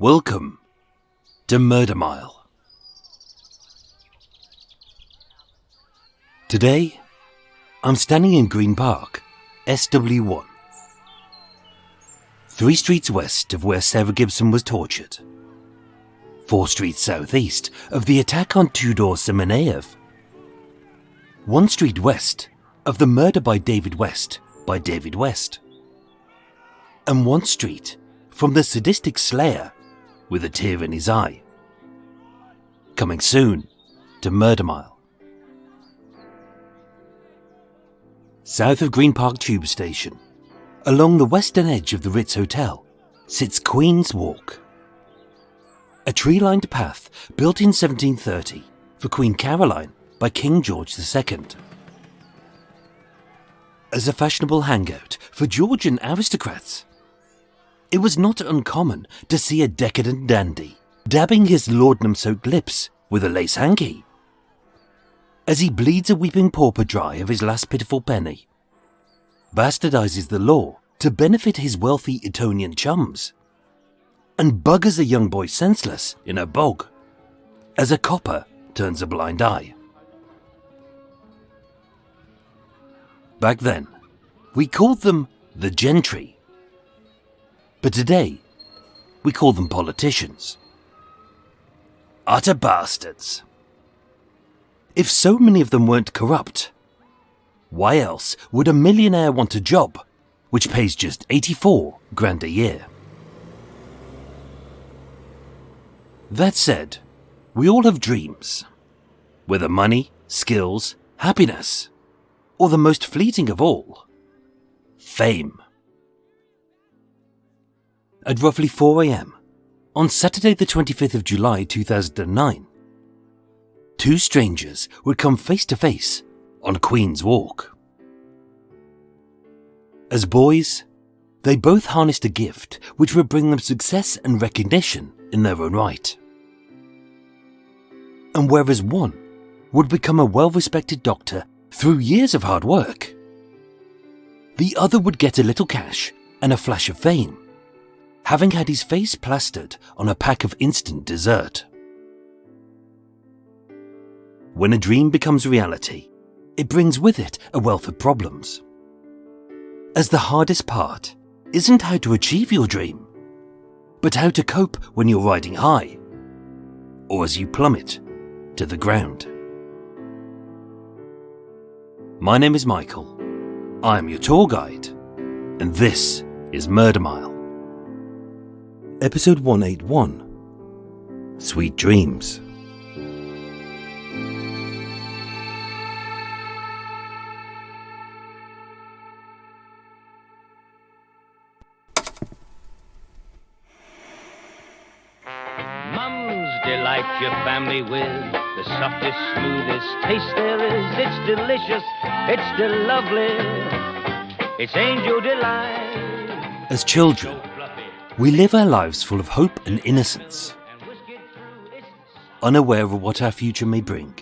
Welcome to Murder Mile. Today, I'm standing in Green Park, SW1, 3 streets west of where Sarah Gibson was tortured, 4 streets southeast of the attack on Tudor Semeneyev, 1 street west of the murder by David West, and 1 street from the sadistic slayer with a tear in his eye. Coming soon to Murder Mile. South of Green Park Tube Station, along the western edge of the Ritz Hotel, sits Queen's Walk, a tree-lined path built in 1730 for Queen Caroline by King George II. As a fashionable hangout for Georgian aristocrats, it was not uncommon to see a decadent dandy dabbing his laudanum-soaked lips with a lace hanky as he bleeds a weeping pauper dry of his last pitiful penny, bastardizes the law to benefit his wealthy Etonian chums, and buggers a young boy senseless in a bog as a copper turns a blind eye. Back then, we called them the gentry. But today, we call them politicians. Utter bastards. If so many of them weren't corrupt, why else would a millionaire want a job which pays just 84 grand a year? That said, we all have dreams. Whether money, skills, happiness, or the most fleeting of all, fame. At roughly 4 a.m, on Saturday the 25th of July 2009, 2 strangers would come face to face on Queen's Walk. As boys, they both harnessed a gift which would bring them success and recognition in their own right. And whereas one would become a well-respected doctor through years of hard work, the other would get a little cash and a flash of fame, having had his face plastered on a pack of instant dessert. When a dream becomes reality, it brings with it a wealth of problems. As the hardest part isn't how to achieve your dream, but how to cope when you're riding high, or as you plummet to the ground. My name is Michael. I am your tour guide, and this is Murder Mile. Episode 181, Sweet Dreams. Mums delight your family with the softest, smoothest taste there is. It's delicious, it's still lovely, it's angel delight. As children, we live our lives full of hope and innocence, unaware of what our future may bring.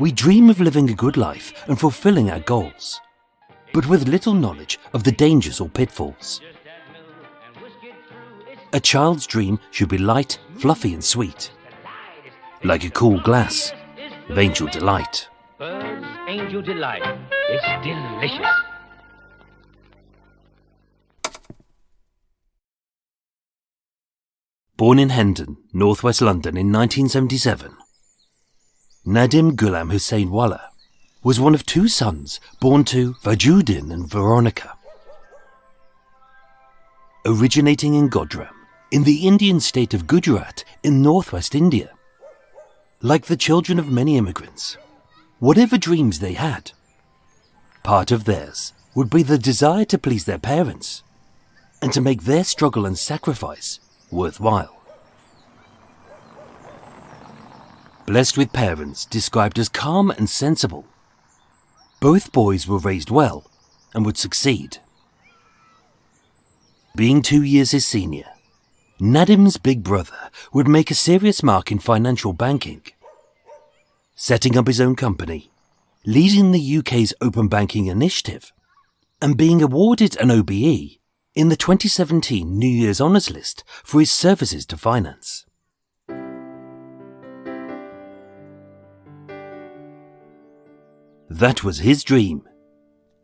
We dream of living a good life and fulfilling our goals, but with little knowledge of the dangers or pitfalls. A child's dream should be light, fluffy and sweet, like a cool glass of angel delight. Bird's angel delight, it's delicious. Born in Hendon, northwest London in 1977, Nadim Gulamhuseinwala was one of 2 sons born to Vajuddin and Veronica. Originating in Godram, in the Indian state of Gujarat in northwest India. Like the children of many immigrants, whatever dreams they had, part of theirs would be the desire to please their parents and to make their struggle and sacrifice worthwhile. Blessed with parents described as calm and sensible, both boys were raised well and would succeed. Being 2 years his senior, Nadim's big brother would make a serious mark in financial banking, setting up his own company, leading the UK's open banking initiative, and being awarded an OBE in the 2017 New Year's Honours List for his services to finance. That was his dream,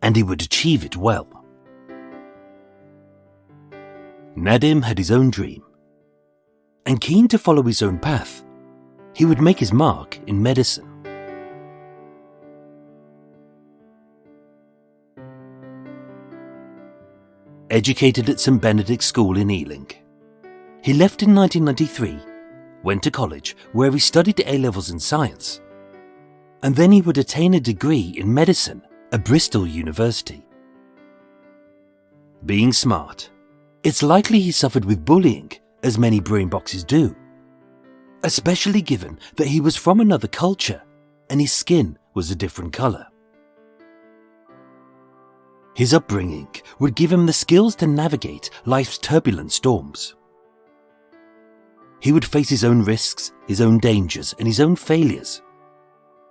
and he would achieve it well. Nadim had his own dream, and keen to follow his own path, he would make his mark in medicine. Educated at St Benedict's School in Ealing, he left in 1993, went to college where he studied A-levels in science, and then he would attain a degree in medicine at Bristol University. Being smart, it's likely he suffered with bullying, as many brain boxes do, especially given that he was from another culture and his skin was a different colour. His upbringing would give him the skills to navigate life's turbulent storms. He would face his own risks, his own dangers, and his own failures,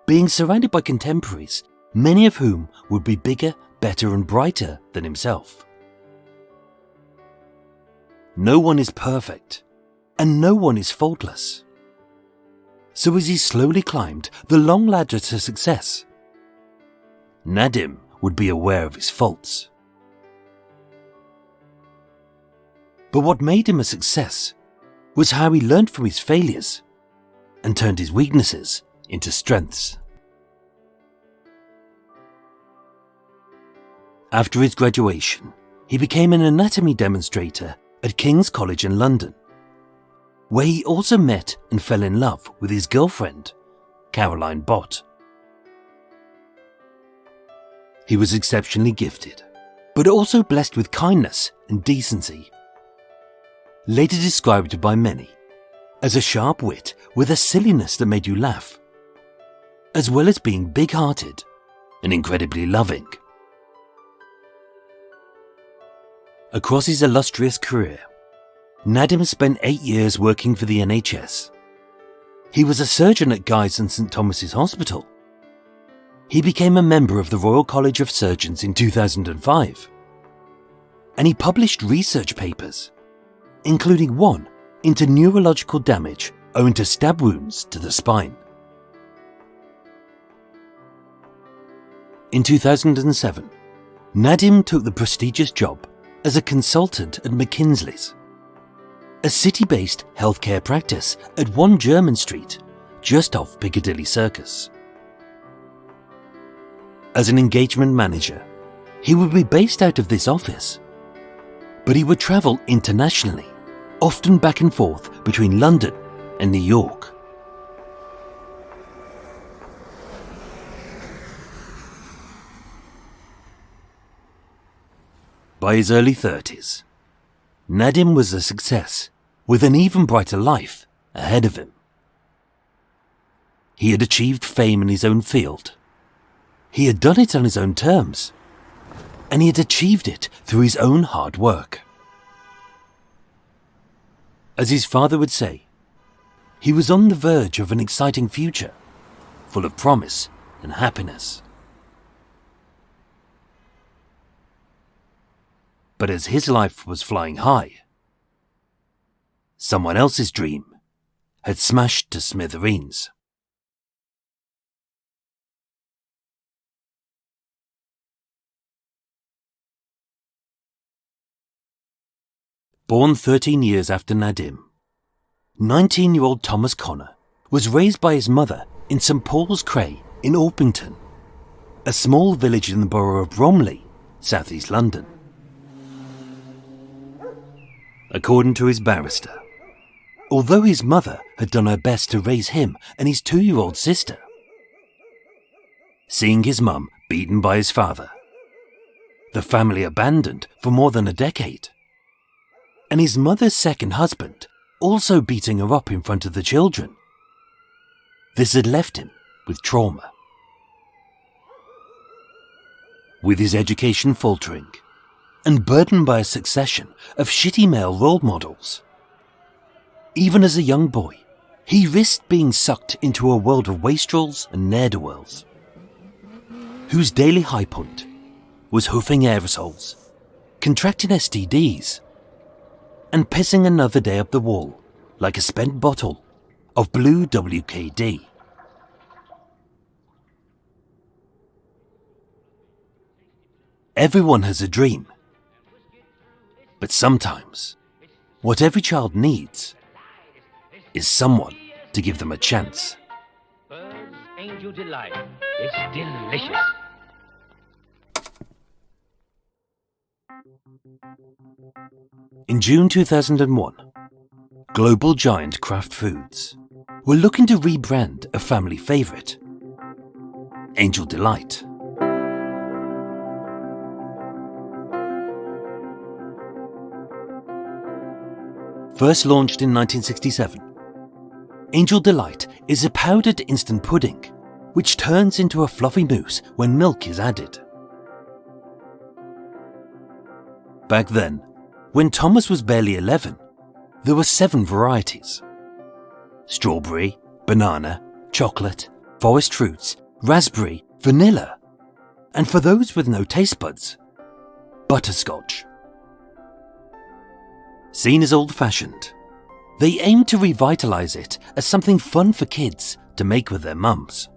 being surrounded by contemporaries, many of whom would be bigger, better, and brighter than himself. No one is perfect, and no one is faultless. So as he slowly climbed the long ladder to success, Nadim would be aware of his faults. But what made him a success was how he learned from his failures and turned his weaknesses into strengths. After his graduation, he became an anatomy demonstrator at King's College in London, where he also met and fell in love with his girlfriend, Caroline Bott. He was exceptionally gifted, but also blessed with kindness and decency. Later described by many as a sharp wit with a silliness that made you laugh, as well as being big-hearted and incredibly loving. Across his illustrious career, Nadim spent 8 years working for the NHS. He was a surgeon at Guy's and St Thomas's Hospital. He became a member of the Royal College of Surgeons in 2005, and he published research papers, including one into neurological damage owing to stab wounds to the spine. In 2007, Nadim took the prestigious job as a consultant at McKinsey's, a city-based healthcare practice at 1 Jermyn Street, just off Piccadilly Circus. As an engagement manager, he would be based out of this office, but he would travel internationally, often back and forth between London and New York. By his early 30s, Nadim was a success with an even brighter life ahead of him. He had achieved fame in his own field. He had done it on his own terms, and he had achieved it through his own hard work. As his father would say, he was on the verge of an exciting future, full of promise and happiness. But as his life was flying high, someone else's dream had smashed to smithereens. Born 13 years after Nadim, 19-year-old Thomas Connor was raised by his mother in St Paul's Cray in Orpington, a small village in the borough of Bromley, southeast London. According to his barrister, although his mother had done her best to raise him and his 2-year-old sister, seeing his mum beaten by his father, the family abandoned for more than a decade, and his mother's second husband also beating her up in front of the children, this had left him with trauma. With his education faltering, and burdened by a succession of shitty male role models, even as a young boy, he risked being sucked into a world of wastrels and ne'er-do-wells, whose daily high point was hoofing aerosols, contracting STDs, and pissing another day up the wall like a spent bottle of blue WKD. Everyone has a dream, but sometimes what every child needs is someone to give them a chance. Bird's Angel Delight. It's delicious. In June 2001, global giant Kraft Foods were looking to rebrand a family favourite, Angel Delight. First launched in 1967, Angel Delight is a powdered instant pudding which turns into a fluffy mousse when milk is added. Back then, when Thomas was barely 11, there were 7 varieties: strawberry, banana, chocolate, forest fruits, raspberry, vanilla, and for those with no taste buds, butterscotch. Seen as old-fashioned, they aimed to revitalise it as something fun for kids to make with their mums.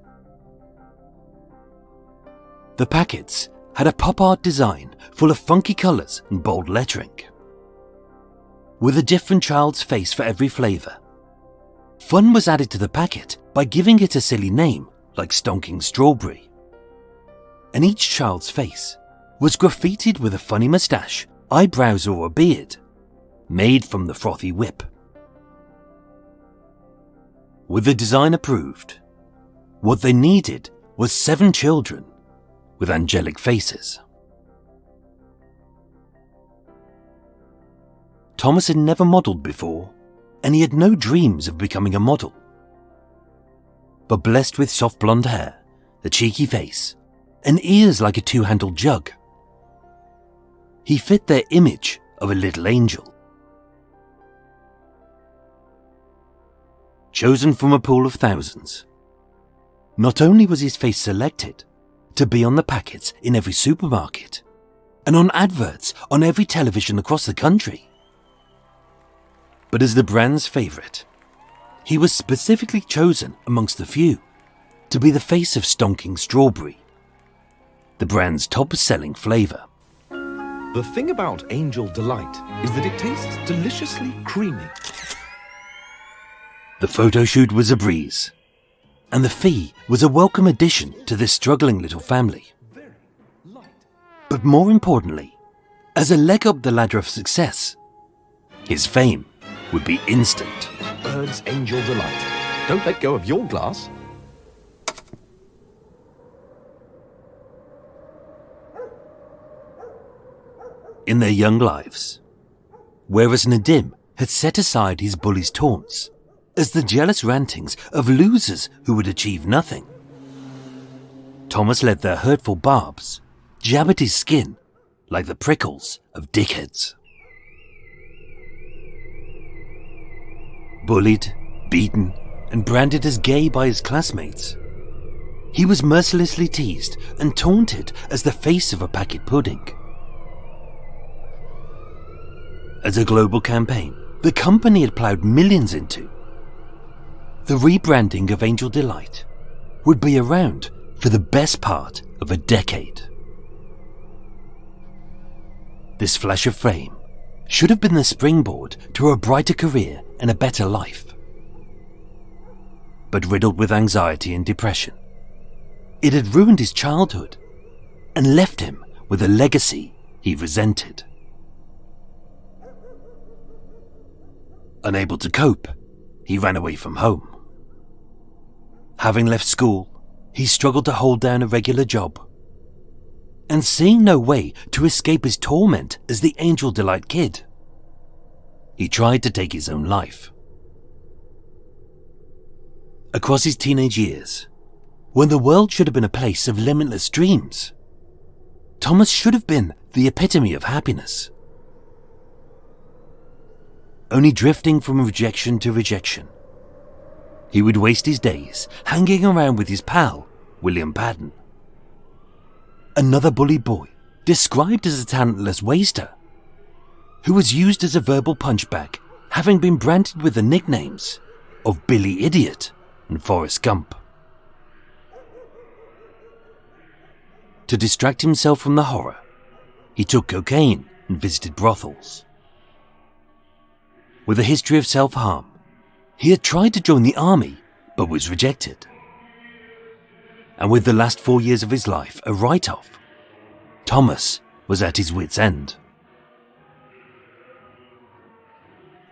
The packets had a pop art design full of funky colours and bold lettering. With a different child's face for every flavour, fun was added to the packet by giving it a silly name like Stonking Strawberry. And each child's face was graffitied with a funny moustache, eyebrows or a beard, made from the frothy whip. With the design approved, what they needed was 7 children with angelic faces. Thomas had never modelled before, and he had no dreams of becoming a model. But blessed with soft blonde hair, a cheeky face, and ears like a 2-handled jug, he fit their image of a little angel. Chosen from a pool of thousands, not only was his face selected to be on the packets in every supermarket and on adverts on every television across the country, but as the brand's favourite, he was specifically chosen amongst the few to be the face of Stonking Strawberry, the brand's top-selling flavour. The thing about Angel Delight is that it tastes deliciously creamy. The photo shoot was a breeze, and the fee was a welcome addition to this struggling little family. But more importantly, as a leg up the ladder of success, his fame would be instant. Bird's Angel Delight. Don't let go of your glass. In their young lives, whereas Nadim had set aside his bully's taunts as the jealous rantings of losers who would achieve nothing, Thomas let their hurtful barbs jab at his skin like the prickles of dickheads. Bullied, beaten, and branded as gay by his classmates, he was mercilessly teased and taunted as the face of a packet pudding. As a global campaign the company had ploughed millions into, the rebranding of Angel Delight would be around for the best part of a decade. This flash of fame should have been the springboard to a brighter career and a better life. But riddled with anxiety and depression, it had ruined his childhood and left him with a legacy he resented. Unable to cope, he ran away from home. Having left school, he struggled to hold down a regular job. And seeing no way to escape his torment as the Angel Delight kid, he tried to take his own life. Across his teenage years, when the world should have been a place of limitless dreams, Thomas should have been the epitome of happiness. Only drifting from rejection to rejection, he would waste his days hanging around with his pal, William Padden. Another bully boy, described as a talentless waster, who was used as a verbal punchbag, having been branded with the nicknames of Billy Idiot and Forrest Gump. To distract himself from the horror, he took cocaine and visited brothels. With a history of self-harm, he had tried to join the army but was rejected. And with the last 4 years of his life a write-off, Thomas was at his wit's end.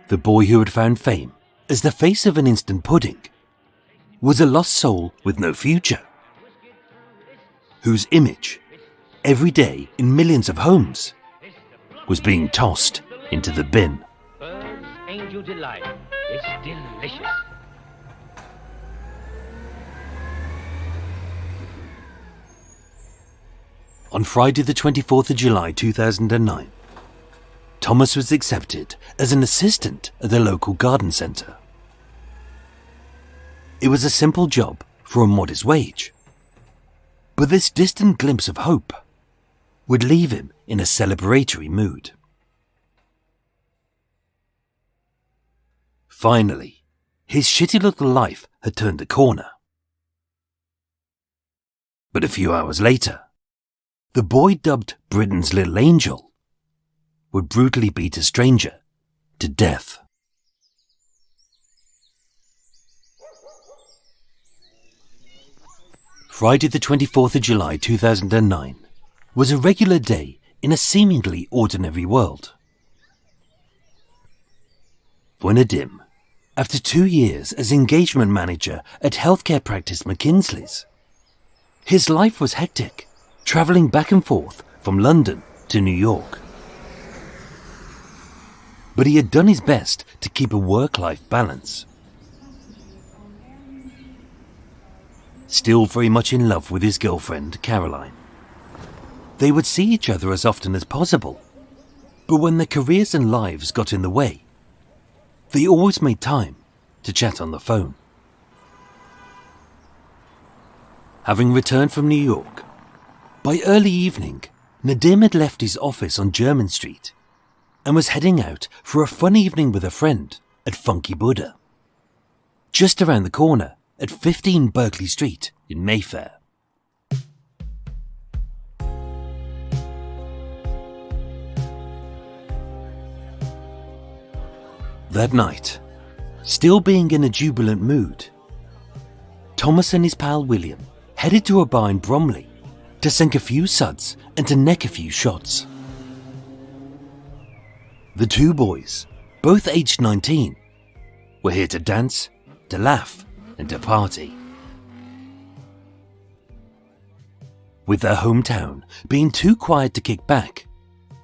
The boy who had found fame as the face of an instant pudding was a lost soul with no future, whose image, every day in millions of homes, was being tossed into the bin. Bird's Angel Delight is delicious. On Friday the 24th of July 2009, Thomas was accepted as an assistant at the local garden centre. It was a simple job for a modest wage, but this distant glimpse of hope would leave him in a celebratory mood. Finally, his shitty little life had turned a corner. But a few hours later, the boy dubbed Britain's Little Angel would brutally beat a stranger to death. Friday the 24th of July 2009 was a regular day in a seemingly ordinary world. For Nadim, after 2 years as engagement manager at healthcare practice McKinsey's, his life was hectic, travelling back and forth from London to New York. But he had done his best to keep a work-life balance. Still very much in love with his girlfriend, Caroline, they would see each other as often as possible, but when their careers and lives got in the way, they always made time to chat on the phone. Having returned from New York, by early evening, Nadim had left his office on Jermyn Street and was heading out for a fun evening with a friend at Funky Buddha, just around the corner at 15 Berkeley Street in Mayfair. That night, still being in a jubilant mood, Thomas and his pal William headed to a bar in Bromley to sink a few suds and to neck a few shots. The two boys, both aged 19, were here to dance, to laugh, and to party. With their hometown being too quiet to kick back,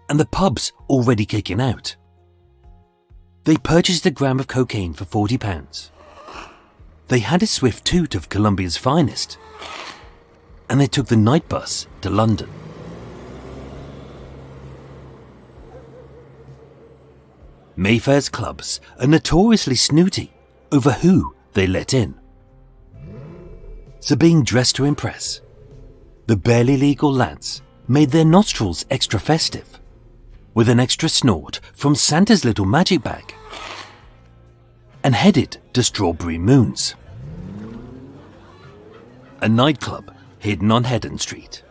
and the pubs already kicking out, they purchased a gram of cocaine for £40. They had a swift toot of Colombia's finest, and they took the night bus to London. Mayfair's clubs are notoriously snooty over who they let in. So being dressed to impress, the barely legal lads made their nostrils extra festive, with an extra snort from Santa's little magic bag, and headed to Strawberry Moons, a nightclub hidden on Heddon Street,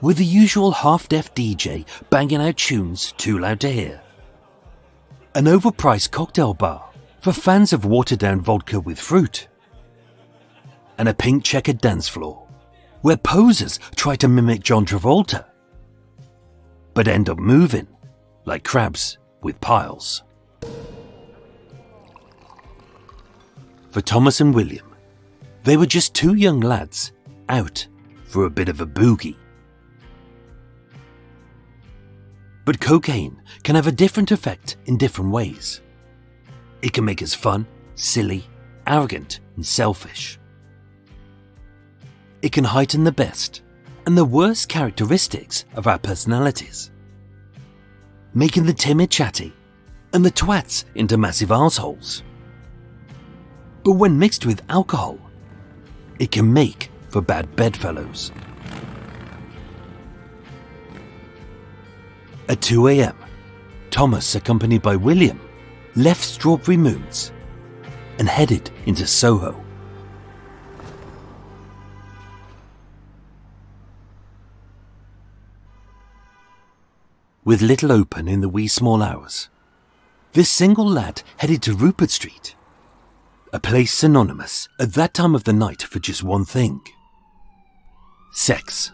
with the usual half-deaf DJ banging out tunes too loud to hear, an overpriced cocktail bar for fans of watered-down vodka with fruit, and a pink checkered dance floor where posers try to mimic John Travolta, but end up moving like crabs with piles. For Thomas and William, they were just two young lads out for a bit of a boogie. But cocaine can have a different effect in different ways. It can make us fun, silly, arrogant, and selfish. It can heighten the best and the worst characteristics of our personalities, making the timid chatty and the twats into massive arseholes. But when mixed with alcohol, it can make for bad bedfellows. At 2 a.m, Thomas, accompanied by William, left Strawberry Moons and headed into Soho. With little open in the wee small hours, this single lad headed to Rupert Street, a place synonymous at that time of the night for just one thing: sex.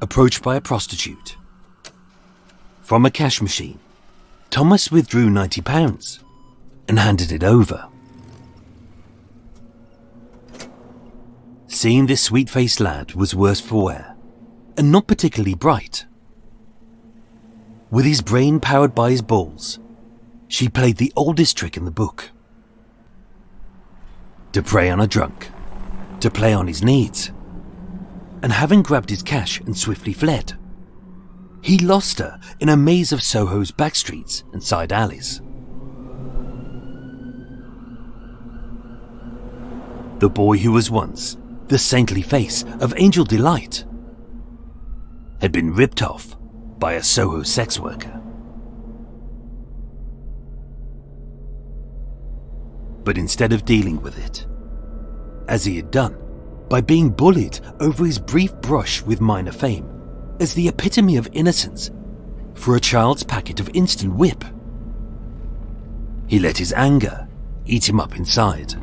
Approached by a prostitute. From a cash machine, Thomas withdrew £90 and handed it over. Seeing this sweet-faced lad was worse for wear, and not particularly bright. With his brain powered by his balls, she played the oldest trick in the book. To prey on a drunk, to play on his needs, and having grabbed his cash and swiftly fled, he lost her in a maze of Soho's back streets and side alleys. The boy who was once the saintly face of Angel Delight had been ripped off by a Soho sex worker. But instead of dealing with it, as he had done by being bullied over his brief brush with minor fame as the epitome of innocence for a child's packet of instant whip, he let his anger eat him up inside.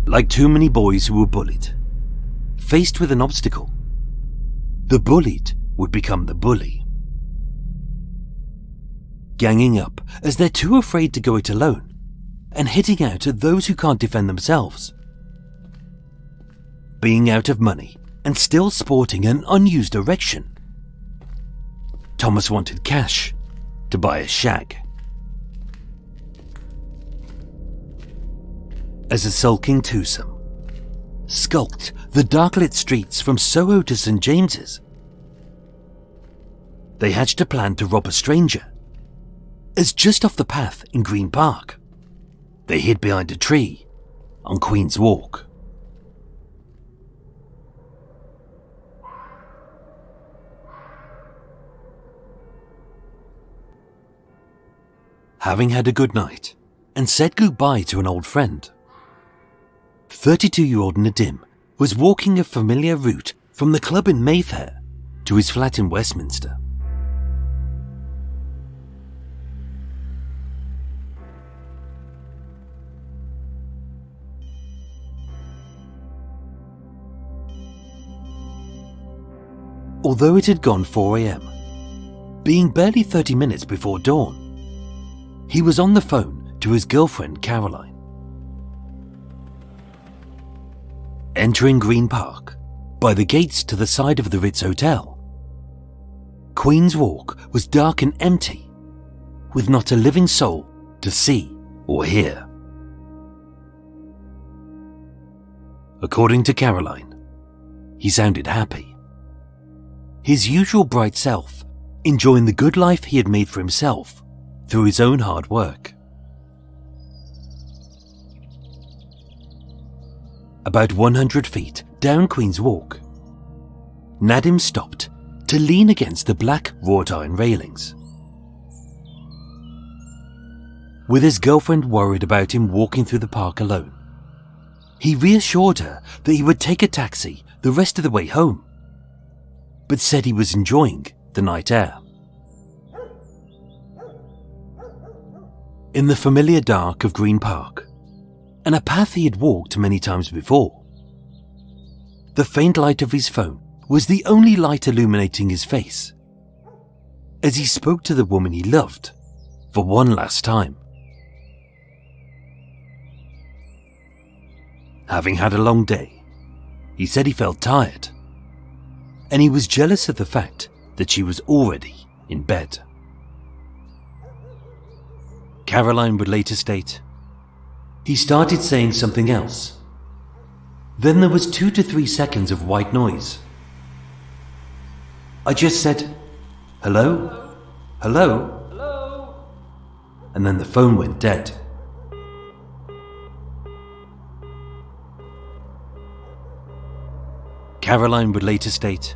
Like too many boys who were bullied, faced with an obstacle, the bullied would become the bully. Ganging up as they're too afraid to go it alone, and hitting out at those who can't defend themselves. Being out of money and still sporting an unused erection, Thomas wanted cash to buy a shag. As a sulking twosome skulked the dark-lit streets from Soho to St. James's, they hatched a plan to rob a stranger, as just off the path in Green Park, they hid behind a tree on Queen's Walk. Having had a good night and said goodbye to an old friend, 32-year-old Nadim was walking a familiar route from the club in Mayfair to his flat in Westminster. Although it had gone 4 a.m, being barely 30 minutes before dawn, he was on the phone to his girlfriend Caroline. Entering Green Park, by the gates to the side of the Ritz Hotel, Queen's Walk was dark and empty, with not a living soul to see or hear. According to Caroline, he sounded happy. His usual bright self, enjoying the good life he had made for himself through his own hard work. About 100 feet down Queen's Walk, Nadim stopped to lean against the black wrought iron railings. With his girlfriend worried about him walking through the park alone, he reassured her that he would take a taxi the rest of the way home, but said he was enjoying the night air. In the familiar dark of Green Park, and a path he had walked many times before, the faint light of his phone was the only light illuminating his face, as he spoke to the woman he loved for one last time. Having had a long day, he said he felt tired, and he was jealous of the fact that she was already in bed. Caroline would later state, he started saying something else. Then there was 2 to 3 seconds of white noise. I just said, hello? Hello? Hello? And then the phone went dead. Caroline would later state,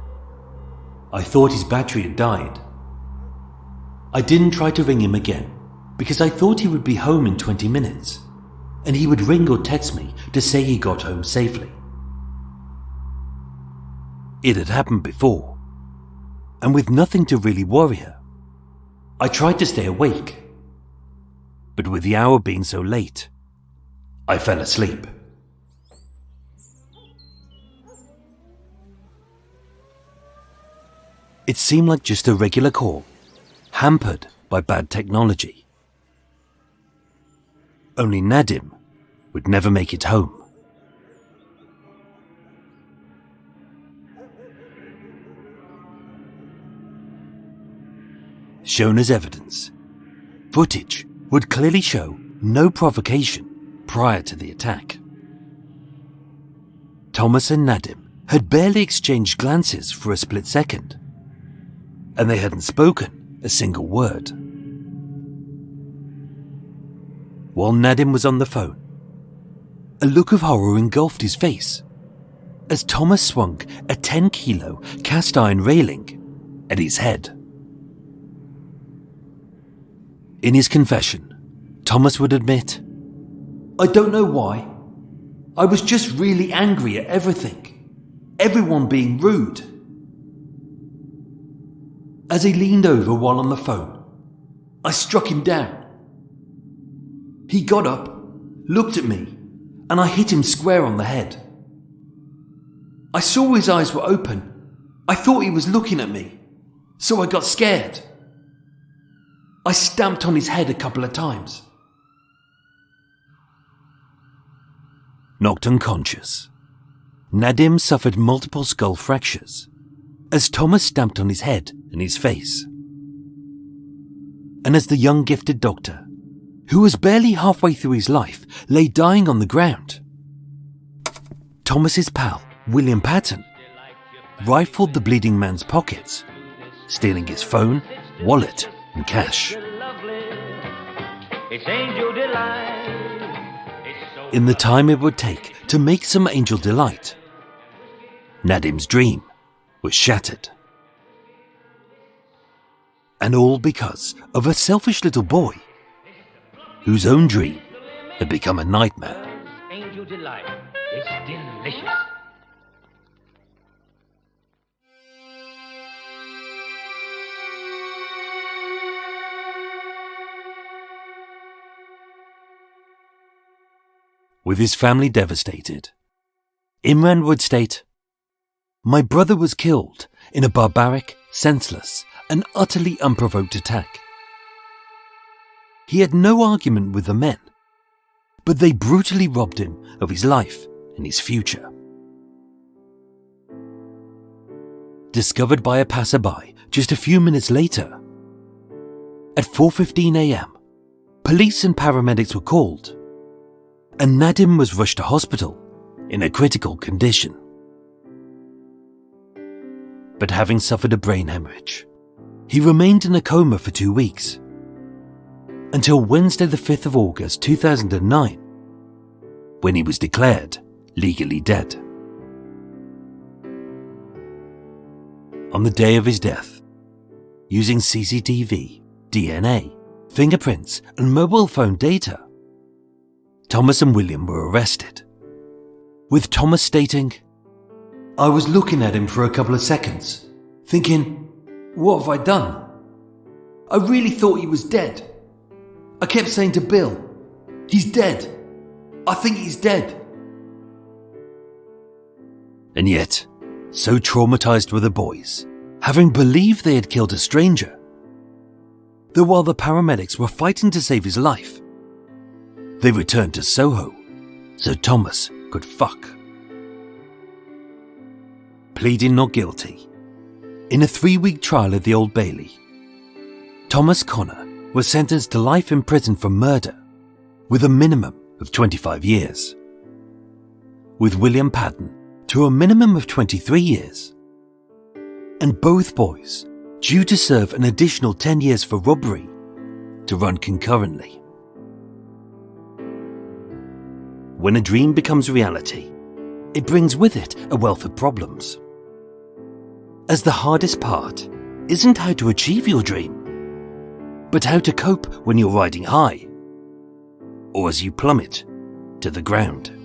"I thought his battery had died. I didn't try to ring him again because I thought he would be home in 20 minutes and he would ring or text me to say he got home safely." It had happened before, and with nothing to really worry her, I tried to stay awake. But with the hour being so late, I fell asleep. It seemed like just a regular call, hampered by bad technology. Only Nadim would never make it home. Shown as evidence, footage would clearly show no provocation prior to the attack. Thomas and Nadim had barely exchanged glances for a split second, and they hadn't spoken a single word. While Nadim was on the phone, a look of horror engulfed his face as Thomas swung a 10-kilo cast iron railing at his head. In his confession, Thomas would admit, "I don't know why. I was just really angry at everything. Everyone being rude." As he leaned over while on the phone, I struck him down. He got up, looked at me, and I hit him square on the head. I saw his eyes were open. I thought he was looking at me, so I got scared. I stamped on his head a couple of times. Knocked unconscious, Nadim suffered multiple skull fractures as Thomas stamped on his head and his face. And as the young gifted doctor, who was barely halfway through his life, lay dying on the ground, Thomas's pal, William Patton, rifled the bleeding man's pockets, stealing his phone, wallet, and cash. In the time it would take to make some angel delight, Nadim's dream was shattered. And all because of a selfish little boy whose own dream had become a nightmare. Angel delight. It's delicious. With his family devastated, Imran would state, "My brother was killed in a barbaric, senseless, and utterly unprovoked attack. He had no argument with the men, but they brutally robbed him of his life and his future." Discovered by a passerby just a few minutes later, at 4:15 a.m, police and paramedics were called, and Nadim was rushed to hospital in a critical condition. But having suffered a brain hemorrhage, he remained in a coma for 2 weeks, until Wednesday the 5th of August 2009, when he was declared legally dead. On the day of his death, using CCTV, DNA, fingerprints, and mobile phone data, Thomas and William were arrested, with Thomas stating, "I was looking at him for a couple of seconds, thinking, what have I done? I really thought he was dead. I kept saying to Bill, he's dead. I think he's dead." And yet, so traumatized were the boys, having believed they had killed a stranger, that while the paramedics were fighting to save his life, they returned to Soho so Thomas could fuck. Pleading not guilty, in a 3-week trial at the Old Bailey, Thomas Connor was sentenced to life in prison for murder with a minimum of 25 years, with William Patton to a minimum of 23 years, and both boys due to serve an additional 10 years for robbery to run concurrently. When a dream becomes reality, it brings with it a wealth of problems. As the hardest part isn't how to achieve your dream, but how to cope when you're riding high, or as you plummet to the ground.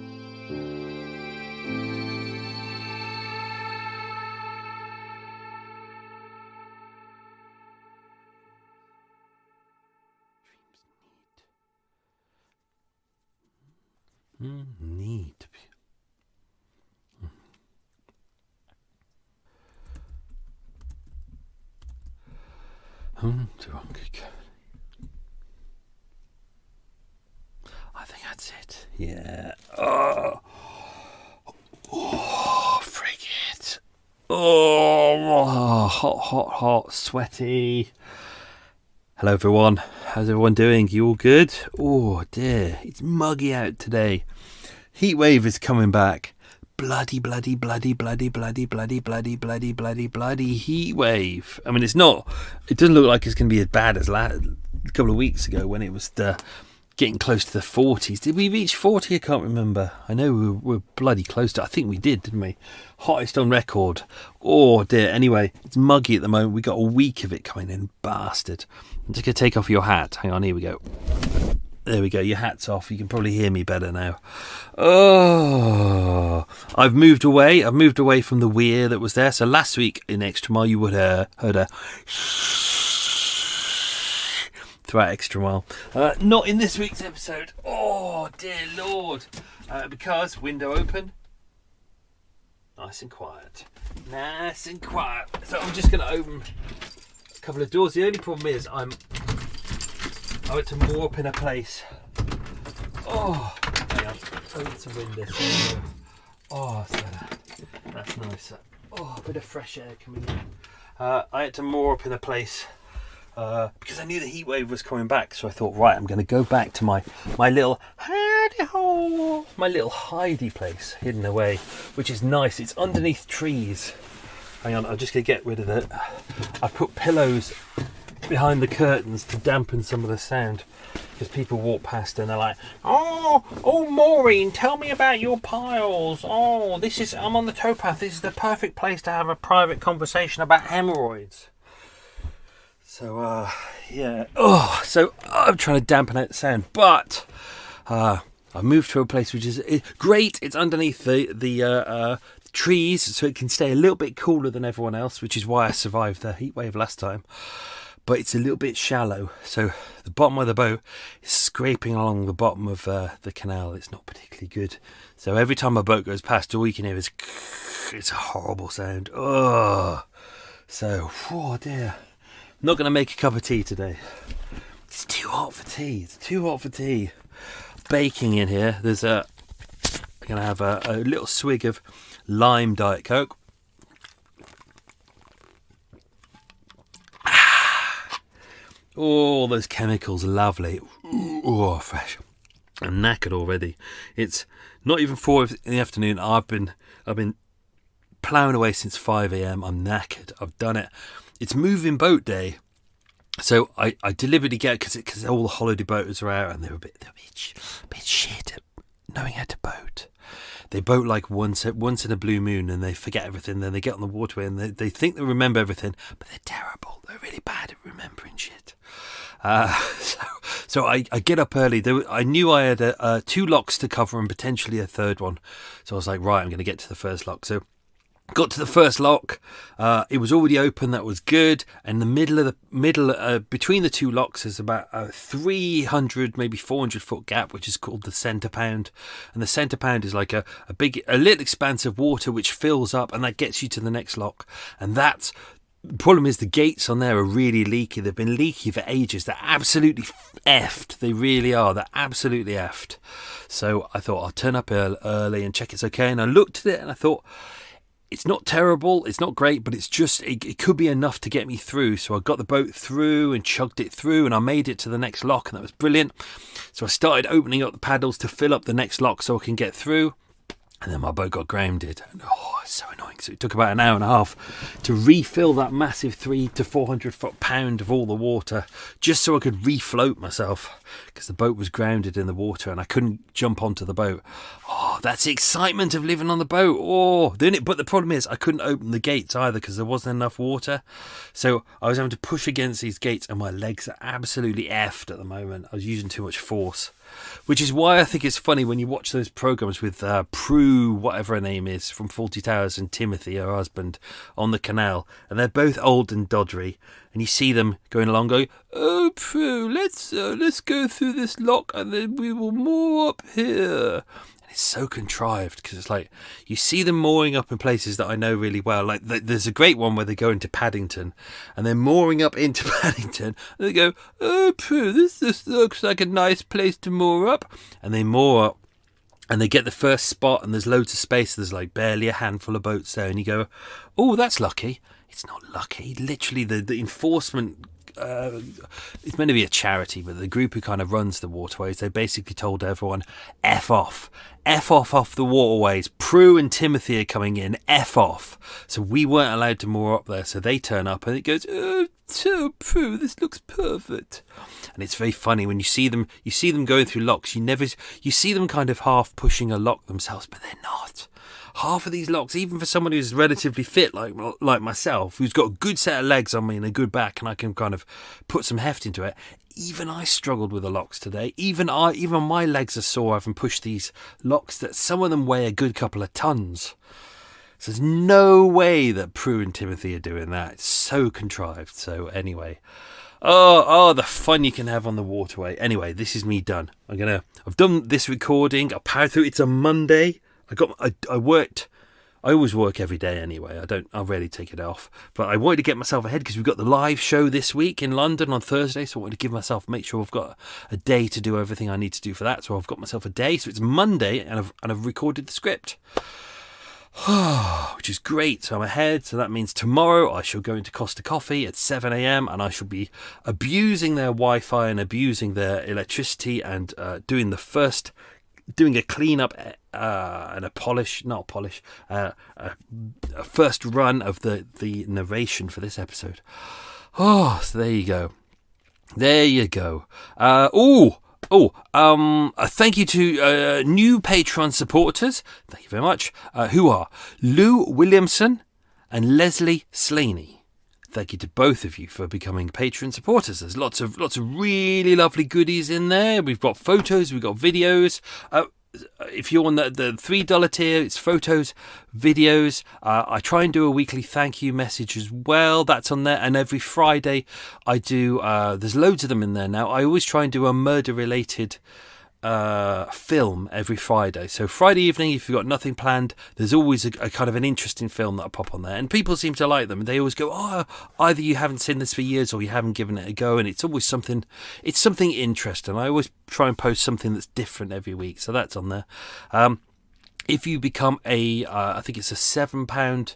Need to be. Drunk. I think that's it. Yeah. Oh, frig it. Oh, hot, sweaty. Hello, everyone. How's everyone doing? You all good? Oh dear, it's muggy out today. Heat wave is coming back. Bloody heat wave. I mean, it doesn't look like it's going to be as bad as a couple of weeks ago when it was getting close to the 40s. Did we reach 40? I can't remember. I know we were bloody close to it. I think we did, didn't we? Hottest on record. Oh dear. Anyway, it's muggy at the moment. We got a week of it coming in. Bastard. I'm just going to take off your hat. Hang on, here we go. There we go, your hat's off. You can probably hear me better now. Oh, I've moved away. I've moved away from the weir that was there. So last week in Extra Mile, you would have heard a throughout Extra Mile. Not in this week's episode. Oh, dear Lord. Because window open. Nice and quiet. Nice and quiet. So I'm just going to open a couple of doors. The only problem is I went to moor up in a place. Oh, hang on. Open some windows. Oh, that's nice. Oh, a bit of fresh air coming in. I had to moor up in a place because I knew the heat wave was coming back. So I thought, right, I'm going to go back to my little hidey place hidden away, which is nice. It's underneath trees. Hang on, I'm just going to get rid of it. I put pillows behind the curtains to dampen some of the sound, because people walk past and they're like, oh Maureen, tell me about your piles. I'm on the towpath. This is the perfect place to have a private conversation about hemorrhoids. So yeah, so I'm trying to dampen out the sound, but I've moved to a place which is great. It's underneath the trees, so it can stay a little bit cooler than everyone else, which is why I survived the heat wave last time. But it's a little bit shallow, so the bottom of the boat is scraping along the bottom of the canal. It's not particularly good. So every time a boat goes past, all you can hear is it's a horrible sound. Oh dear. I'm not going to make a cup of tea today. It's too hot for tea. Baking in here. I'm going to have a little swig of lime Diet Coke. Oh, those chemicals are lovely. Oh, fresh. I'm knackered already. It's not even 4 in the afternoon. I've been ploughing away since 5 a.m. I'm knackered. I've done it. It's moving boat day. So I deliberately get, because all the holiday boaters are out and they're a bit shit at knowing how to boat. They boat like once in a blue moon and they forget everything. Then they get on the waterway and they think they remember everything, but they're terrible. They're really bad at remembering shit. So I get up early. I knew I had 2 locks to cover and potentially a third one. So I was like, right, I'm going to get to the first lock. So got to the first lock. It was already open. That was good. And the middle between the 2 locks is about a 300, maybe 400 foot gap, which is called the centre pound. And the centre pound is like a little expanse of water which fills up, and that gets you to the next lock. And the problem is the gates on there are really leaky. They've been leaky for ages. They're absolutely effed. They really are. They're absolutely effed. So I thought I'll turn up early and check it's okay. And I looked at it and I thought, it's not terrible, it's not great, but it's just, it could be enough to get me through. So I got the boat through and chugged it through and I made it to the next lock, and that was brilliant. So I started opening up the paddles to fill up the next lock so I can get through. And then my boat got grounded. And, it's so annoying. So it took about an hour and a half to refill that massive 300 to 400 foot pound of all the water, just so I could refloat myself, because the boat was grounded in the water and I couldn't jump onto the boat. Oh, that's the excitement of living on the boat. But the problem is I couldn't open the gates either because there wasn't enough water. So I was having to push against these gates, and my legs are absolutely effed at the moment. I was using too much force. Which is why I think it's funny when you watch those programmes with Prue, whatever her name is, from Fawlty Towers, and Timothy, her husband, on the canal. And they're both old and doddery. And you see them going along going, "Oh, Prue, let's go through this lock and then we will moor up here." It's so contrived, because it's like you see them mooring up in places that I know really well. Like there's a great one where they go into Paddington and they're mooring up into Paddington and they go, "Oh, Prue, this looks like a nice place to moor up," and they moor up and they get the first spot and there's loads of space. There's like barely a handful of boats there, and you go, "Oh, that's lucky." It's not lucky. Literally, the enforcement. It's meant to be a charity, but the group who kind of runs the waterways, they basically told everyone, F off the waterways. Prue and Timothy are coming in, F off. So we weren't allowed to moor up there, so they turn up and it goes, "Oh, Prue, this looks perfect." And it's very funny when you see them going through locks. You see them kind of half pushing a lock themselves, but they're not. Half of these locks, even for someone who's relatively fit like myself, who's got a good set of legs on me and a good back, and I can kind of put some heft into it, even I struggled with the locks today. Even my legs are sore having pushed these locks that some of them weigh a good couple of tons. So there's no way that Prue and Timothy are doing that. It's so contrived. So anyway, oh, the fun you can have on the waterway. Anyway, this is me done. I've done this recording. I'll power through. It's a Monday. I always work every day anyway. I rarely take it off. But I wanted to get myself ahead because we've got the live show this week in London on Thursday. So I wanted to make sure I've got a day to do everything I need to do for that. So I've got myself a day. So it's Monday and I've recorded the script. Which is great. So I'm ahead. So that means tomorrow I shall go into Costa Coffee at 7 a.m. and I shall be abusing their Wi-Fi and abusing their electricity and doing a clean-up and a first run of the narration for this episode. So there you go. Thank you to new Patreon supporters. Thank you very much. Who are Lou Williamson and Leslie Slaney. Thank you to both of you for becoming Patreon supporters. There's lots of really lovely goodies in there. We've got photos, we've got videos. If you're on the $3 tier, it's photos, videos. I try and do a weekly thank you message as well. That's on there. And every Friday I do, there's loads of them in there now. I always try and do a murder-related film every Friday. So Friday evening, if you've got nothing planned, there's always a kind of an interesting film that I pop on there, and people seem to like them. They always go, "Oh, either you haven't seen this for years or you haven't given it a go," and it's always something interesting. I always try and post something that's different every week, so that's on there. If you become I think it's a £7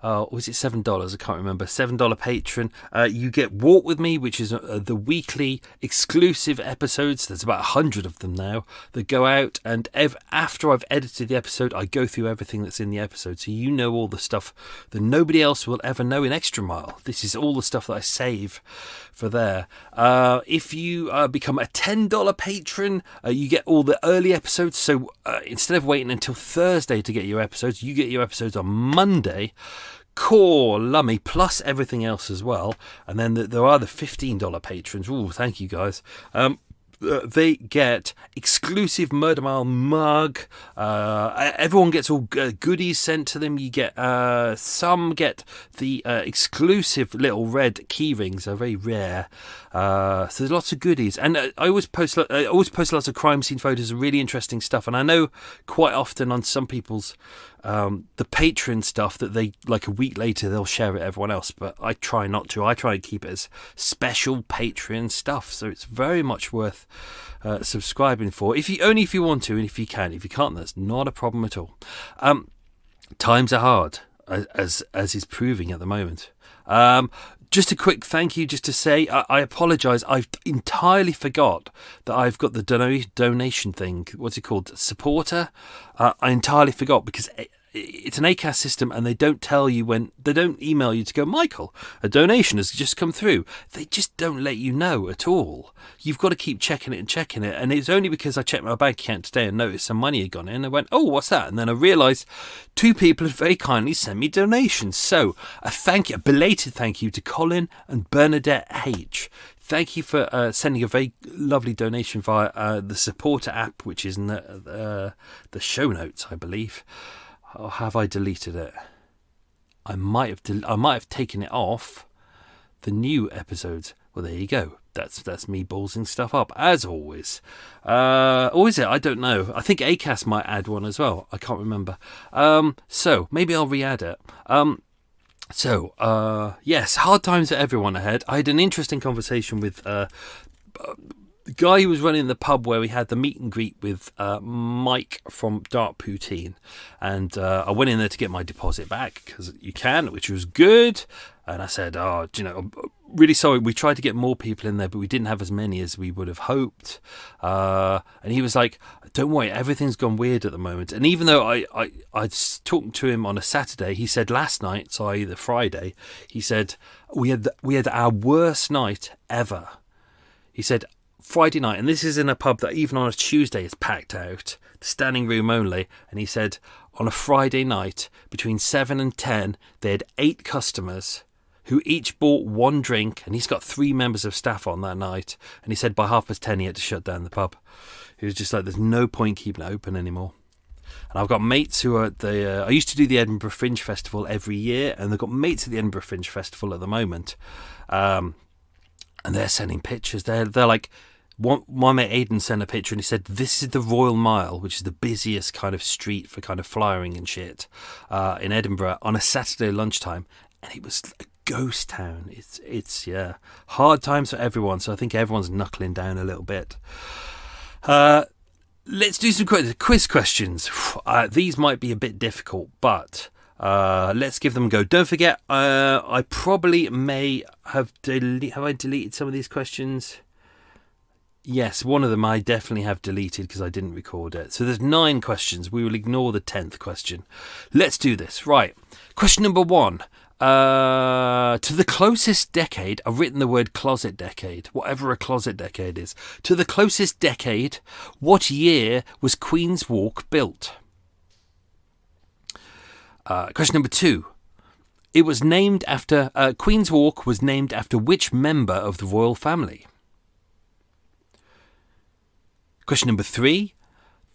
or is it $7? I can't remember. $7 patron. You get Walk With Me, which is the weekly exclusive episodes. There's about 100 of them now that go out. And after I've edited the episode, I go through everything that's in the episode. So you know all the stuff that nobody else will ever know in Extra Mile. This is all the stuff that I save for there. If you become a $10 patron, you get all the early episodes. So instead of waiting until Thursday to get your episodes, you get your episodes on Monday. Core lummy plus everything else as well. And then there are the $15 patrons. Ooh, thank you guys. They get exclusive Murder Mile mug. Everyone gets all goodies sent to them. You get some get the exclusive little red key rings. They're very rare. So there's lots of goodies, and I always post lots of crime scene photos and really interesting stuff. And I know quite often on some people's the Patreon stuff that they like a week later they'll share it with everyone else, but I try not to. I try and keep it as special Patreon stuff, so it's very much worth subscribing for if you want to, and if you can. If you can't, that's not a problem at all. Times are hard, as is proving at the moment. Just a quick thank you, just to say, I apologise. I've entirely forgot that I've got the donation thing. What's it called? Supporter. I entirely forgot because it's an ACAS system, and they don't tell you when. They don't email you to go, Michael, a donation has just come through. They just don't let you know at all. You've got to keep checking it. And it's only because I checked my bank account today and noticed some money had gone in. I went, oh, what's that? And then I realised 2 people had very kindly sent me donations. So a belated thank you to Colin and Bernadette H. Thank you for sending a very lovely donation via the supporter app, which is in the show notes, I believe. Or have I deleted it? I might have taken it off the new episodes. Well, there you go. That's me ballsing stuff up as always. Or is it? I don't know. I think Acast might add one as well. I can't remember. So maybe I'll re-add it. Yes, hard times for everyone ahead. I had an interesting conversation with the guy who was running the pub where we had the meet and greet with Mike from Dark Poutine, and I went in there to get my deposit back because you can, which was good. And I said, really sorry, we tried to get more people in there, but we didn't have as many as we would have hoped. And he was like, don't worry, everything's gone weird at the moment. And even though I talked to him on a Saturday, he said last night, so the Friday, he said we had our worst night ever. He said Friday night, and this is in a pub that even on a Tuesday is packed out, standing room only. And he said on a Friday night between 7 and 10, they had 8 customers who each bought 1 drink, and he's got 3 members of staff on that night. And he said by 10:30 he had to shut down the pub. He was just like, there's no point keeping it open anymore. And I've got mates who are at I used to do the Edinburgh Fringe Festival every year, and they've got mates at the Edinburgh Fringe Festival at the moment. And they're sending pictures. They're like, my mate Aidan sent a picture and he said, this is the Royal Mile, which is the busiest kind of street for kind of flyering and shit in Edinburgh on a Saturday lunchtime. And it was a ghost town. It's hard times for everyone. So I think everyone's knuckling down a little bit. Let's do some quiz questions. These might be a bit difficult, but let's give them a go. Don't forget, I probably may have deleted some of these questions? Yes, one of them I definitely have deleted because I didn't record it. So there's 9 questions. We will ignore the 10th question. Let's do this. Right. Question number 1. To the closest decade, I've written the word closet decade, whatever a closet decade is. To the closest decade, what year was Queen's Walk built? Question number 2. It was named after, Queen's Walk was named after which member of the royal family? Question number 3.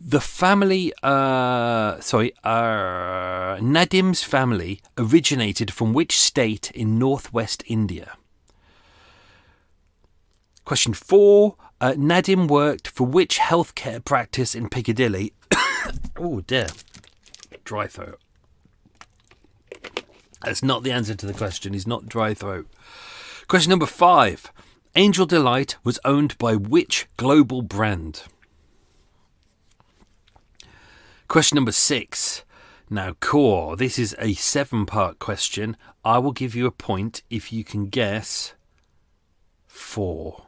The family, Nadim's family originated from which state in northwest India? Question 4. Nadim worked for which healthcare practice in Piccadilly? Oh dear, dry throat. That's not the answer to the question. He's not dry throat. Question number 5. Angel Delight was owned by which global brand? Question number 6. Now, core. This is a 7-part question. I will give you a point if you can guess 4.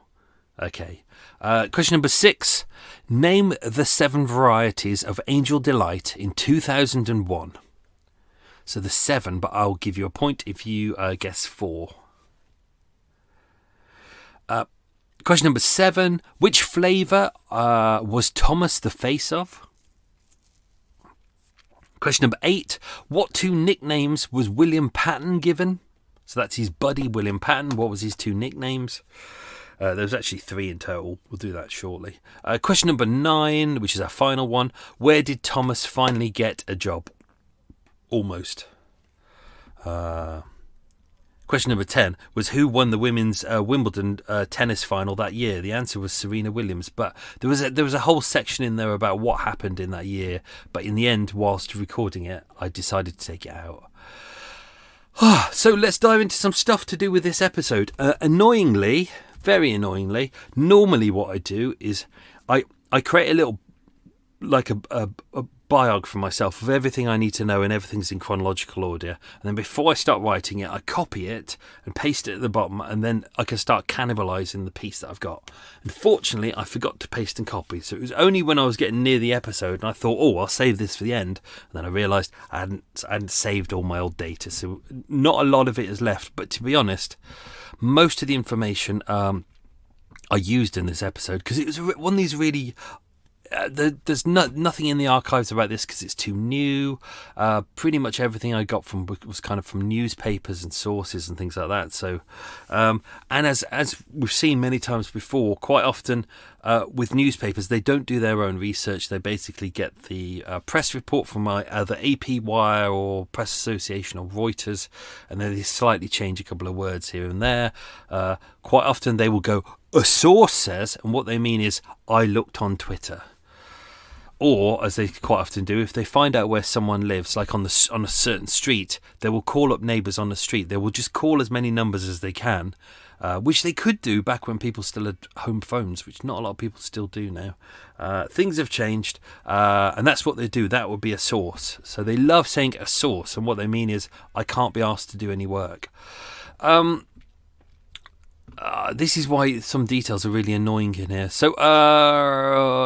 Okay. Question number 6. Name the 7 varieties of Angel Delight in 2001. So the 7, but I'll give you a point if you guess 4. Question number 7. Which flavour was Thomas the face of? Question number 8. What 2 nicknames was William Patton given? So that's his buddy, William Patton. What was his 2 nicknames? There's actually 3 in total. We'll do that shortly. Question number 9, which is our final one. Where did Thomas finally get a job? Almost. Question number 10 was who won the women's Wimbledon tennis final that year? The answer was Serena Williams, but there was a whole section in there about what happened in that year. But in the end, whilst recording it, I decided to take it out. So let's dive into some stuff to do with this episode. Annoyingly, very annoyingly, normally what I do is I create a little, like a biog for myself of everything I need to know, and everything's in chronological order. And then before I start writing it, I copy it and paste it at the bottom, and then I can start cannibalizing the piece that I've got. Unfortunately, I forgot to paste and copy, so it was only when I was getting near the episode and I thought, oh, I'll save this for the end. And then I realised I hadn't saved all my old data, so not a lot of it is left. But to be honest, most of the information I used in this episode, because it was one of these really... there's nothing in the archives about this because it's too new. Pretty much everything I got from was kind of from newspapers and sources and things like that. So, and as we've seen many times before, quite often with newspapers, they don't do their own research. They basically get the press report from either AP Wire or Press Association or Reuters, and then they slightly change a couple of words here and there. Quite often they will go, a source says, and what they mean is, I looked on Twitter. Or, as they quite often do, if they find out where someone lives, like on a certain street, they will call up neighbours on the street. They will just call as many numbers as they can, which they could do back when people still had home phones, which not a lot of people still do now. Things have changed, and that's what they do. That would be a source. So they love saying a source, and what they mean is, I can't be asked to do any work. This is why some details are really annoying in here. So,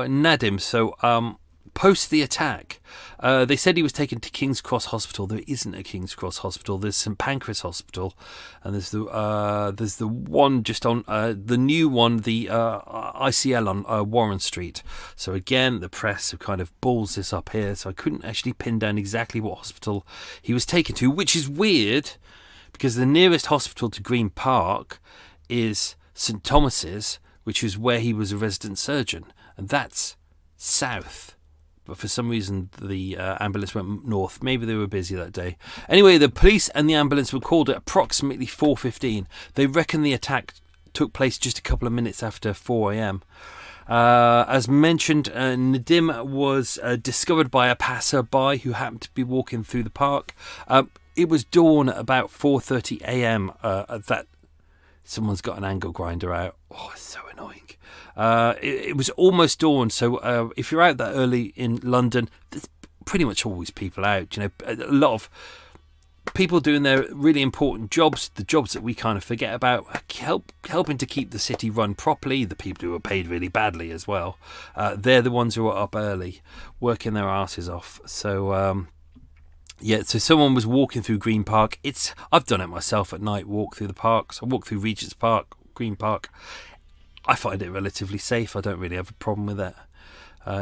Nadim, post the attack, they said he was taken to King's Cross Hospital. There isn't a King's Cross Hospital. There's St Pancras Hospital, and there's the one just on the new one, the ICL on Warren Street. So again, the press have kind of balls this up here. So I couldn't actually pin down exactly what hospital he was taken to, which is weird because the nearest hospital to Green Park is St Thomas's, which is where he was a resident surgeon, and that's south. But for some reason, the ambulance went north. Maybe they were busy that day. Anyway, the police and the ambulance were called at approximately 4:15. They reckon the attack took place just a couple of minutes after 4 a.m. As mentioned, Nadim was discovered by a passerby who happened to be walking through the park. It was dawn at about 4:30 a.m. That someone's got an angle grinder out. Oh, it's so annoying. It was almost dawn, so if you're out that early in London, there's pretty much always people out. You know, a lot of people doing their really important jobs, the jobs that we kind of forget about, helping to keep the city run properly. The people who are paid really badly as well, they're the ones who are up early, working their asses off. So so someone was walking through Green Park. I've done it myself at night, walk through the parks. I walk through Regent's Park, Green Park. I find it relatively safe. I don't really have a problem with it.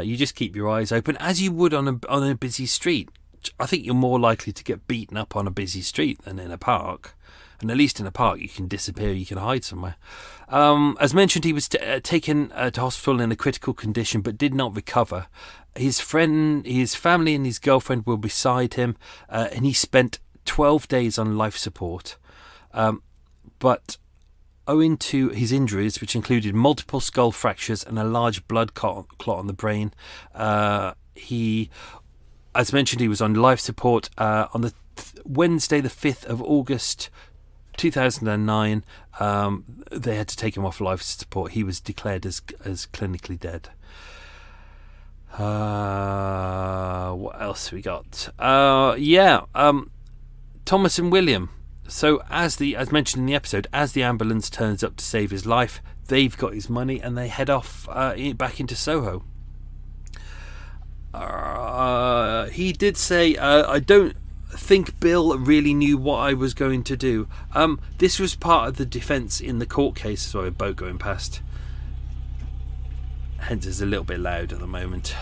You just keep your eyes open, as you would on a busy street. I think you're more likely to get beaten up on a busy street than in a park. And at least in a park, you can disappear, you can hide somewhere. As mentioned, he was taken to hospital in a critical condition, but did not recover. His family and his girlfriend were beside him, and he spent 12 days on life support. But owing to his injuries, which included multiple skull fractures and a large blood clot on the brain, he, as mentioned, he was on life support on the Wednesday, the 5th of August 2009. They had to take him off life support. He was declared as clinically dead. What else we got? Thomas and William. So as mentioned in the episode, as the ambulance turns up to save his life, they've got his money and they head off back into Soho. He did say, I don't think Bill really knew what I was going to do. This was part of the defence in the court case. Sorry, a boat going past. Hence it's a little bit loud at the moment.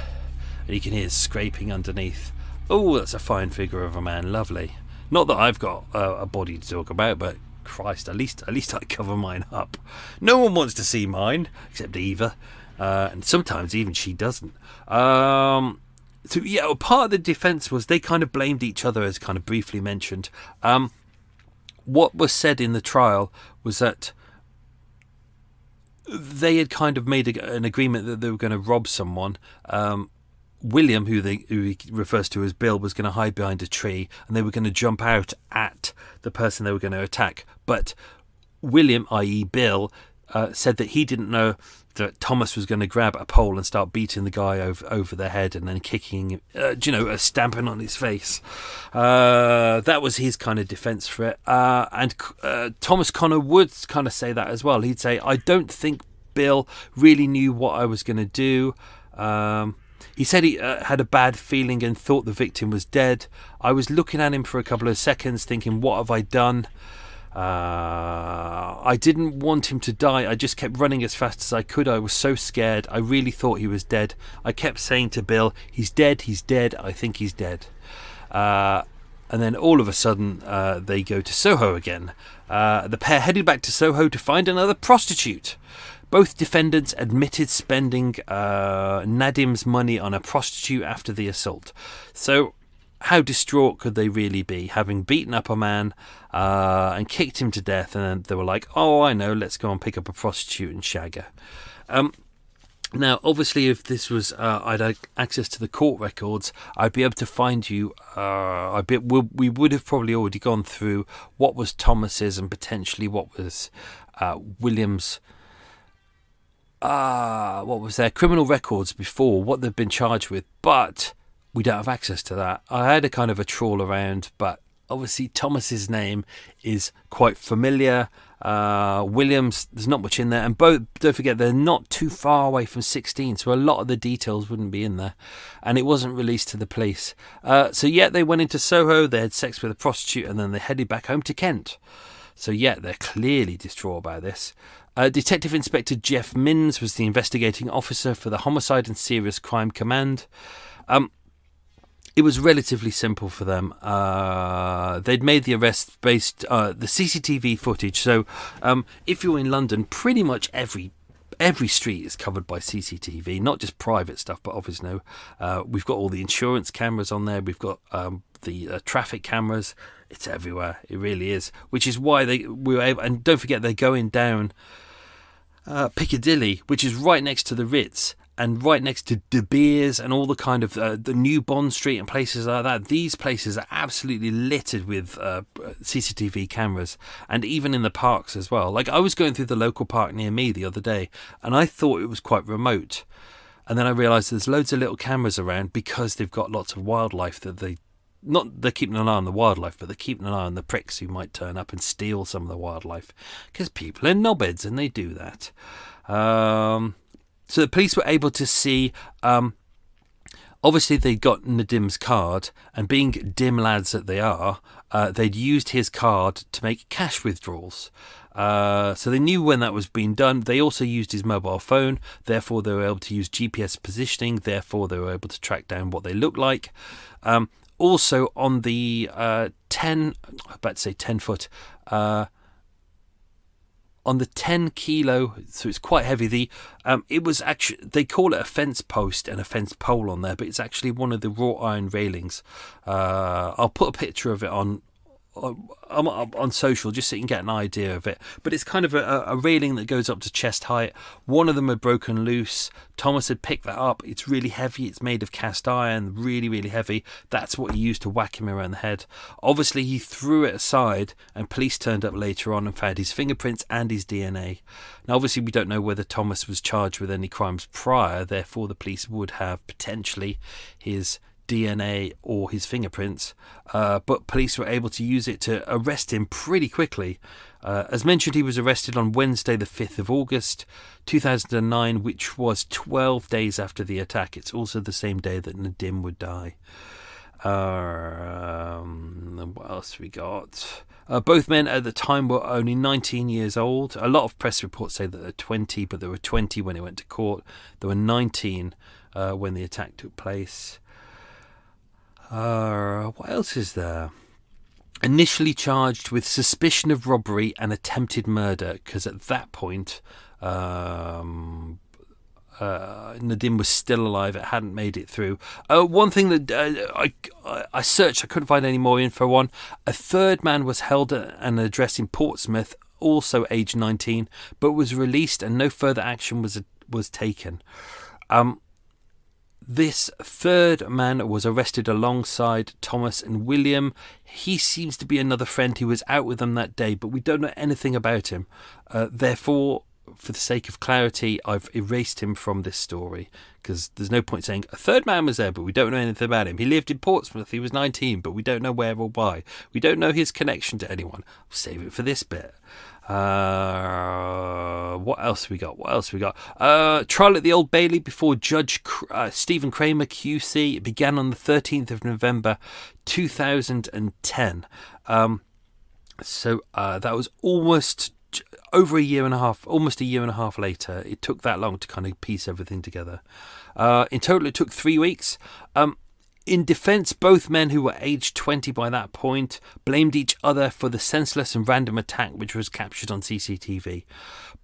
And you can hear scraping underneath. Oh, that's a fine figure of a man. Lovely. Not that I've got a body to talk about, but Christ, at least I cover mine up. No one wants to see mine, except Eva. And sometimes even she doesn't. So yeah, part of the defence was they kind of blamed each other, as kind of briefly mentioned. What was said in the trial was that they had kind of made an agreement that they were going to rob someone. William, who he refers to as Bill, was going to hide behind a tree, and they were going to jump out at the person they were going to attack. But William, i.e. Bill, said that he didn't know that Thomas was going to grab a pole and start beating the guy over the head and then kicking, stamping on his face. That was his kind of defence for it. And Thomas Connor would kind of say that as well. He'd say, I don't think Bill really knew what I was going to do. He said he had a bad feeling and thought the victim was dead. I was looking at him for a couple of seconds thinking, what have I done? I didn't want him to die. I just kept running as fast as I could. I was so scared. I really thought he was dead. I kept saying to Bill, he's dead, I think he's dead. And then all of a sudden they go to Soho again. The pair headed back to Soho to find another prostitute. Both defendants admitted spending Nadim's money on a prostitute after the assault. So how distraught could they really be, having beaten up a man and kicked him to death, and then they were like, oh, I know, let's go and pick up a prostitute and shag her. Now, obviously, if this was, I'd had access to the court records, I'd be able to find you, we would have probably already gone through what was Thomas's and potentially what was William's, what was their criminal records before, what they've been charged with, but we don't have access to that. I had a kind of a trawl around, but obviously Thomas's name is quite familiar. Williams, there's not much in there, and both, don't forget, they're not too far away from 16, so a lot of the details wouldn't be in there, and it wasn't released to the police. So yeah, they went into Soho, they had sex with a prostitute, and then they headed back home to Kent. So yeah, they're clearly distraught about this. Detective Inspector Jeff Minns was the investigating officer for the Homicide and Serious Crime Command. It was relatively simple for them. They'd made the arrest based the CCTV footage. So if you're in London, pretty much every street is covered by CCTV, not just private stuff, but obviously we've got all the insurance cameras on there. We've got the traffic cameras. It's everywhere. It really is. Which is why we were able. And don't forget, they're going down Piccadilly, which is right next to the Ritz. And right next to De Beers and all the kind of the New Bond Street and places like that. These places are absolutely littered with CCTV cameras, and even in the parks as well. Like, I was going through the local park near me the other day, and I thought it was quite remote. And then I realised there's loads of little cameras around because they've got lots of wildlife that they're keeping an eye on the wildlife, but they're keeping an eye on the pricks who might turn up and steal some of the wildlife. Because people are knobheads and they do that. So the police were able to see, obviously they'd got Nadim's card, and being dim lads that they are, they'd used his card to make cash withdrawals. So they knew when that was being done. They also used his mobile phone, therefore they were able to use GPS positioning, therefore they were able to track down what they looked like. Also on the 10 foot, on the 10 kilo, so it's quite heavy. It was actually, they call it a fence post and a fence pole on there, but it's actually one of the wrought iron railings. I'll put a picture of it on social just so you can get an idea of it. But it's kind of a railing that goes up to chest height. One of them had broken loose. Thomas had picked that up. It's really heavy. It's made of cast iron, really, really heavy. That's what he used to whack him around the head. Obviously, he threw it aside, and police turned up later on and found his fingerprints and his DNA. Now, obviously, we don't know whether Thomas was charged with any crimes prior. Therefore, the police would have potentially his DNA or his fingerprints, but police were able to use it to arrest him pretty quickly. As mentioned, he was arrested on Wednesday the 5th of August 2009, which was 12 days after the attack. It's also the same day that Nadim would die. What else we got? Both men at the time were only 19 years old. A lot of press reports say that they're 20, but they were 20 when it went to court. They were 19 when the attack took place. What else is there? Initially charged with suspicion of robbery and attempted murder, because at that point Nadim was still alive. It hadn't made it through. One thing that I searched, I couldn't find any more info on. A third man was held at an address in Portsmouth, also aged 19, but was released and no further action was taken. This third man was arrested alongside Thomas and William. He seems to be another friend who was out with them that day, but we don't know anything about him. Therefore, for the sake of clarity, I've erased him from this story because there's no point saying a third man was there, but we don't know anything about him. He lived in Portsmouth. He was 19, but we don't know where or why. We don't know his connection to anyone. I'll save it for this bit. What else we got? Trial at the Old Bailey before Judge Stephen Kramer QC. It began on the 13th of November 2010. So that was almost over a year and a half, almost a year and a half later. It took that long to kind of piece everything together. In total, it took 3 weeks. In defence, both men, who were aged 20 by that point, blamed each other for the senseless and random attack which was captured on CCTV.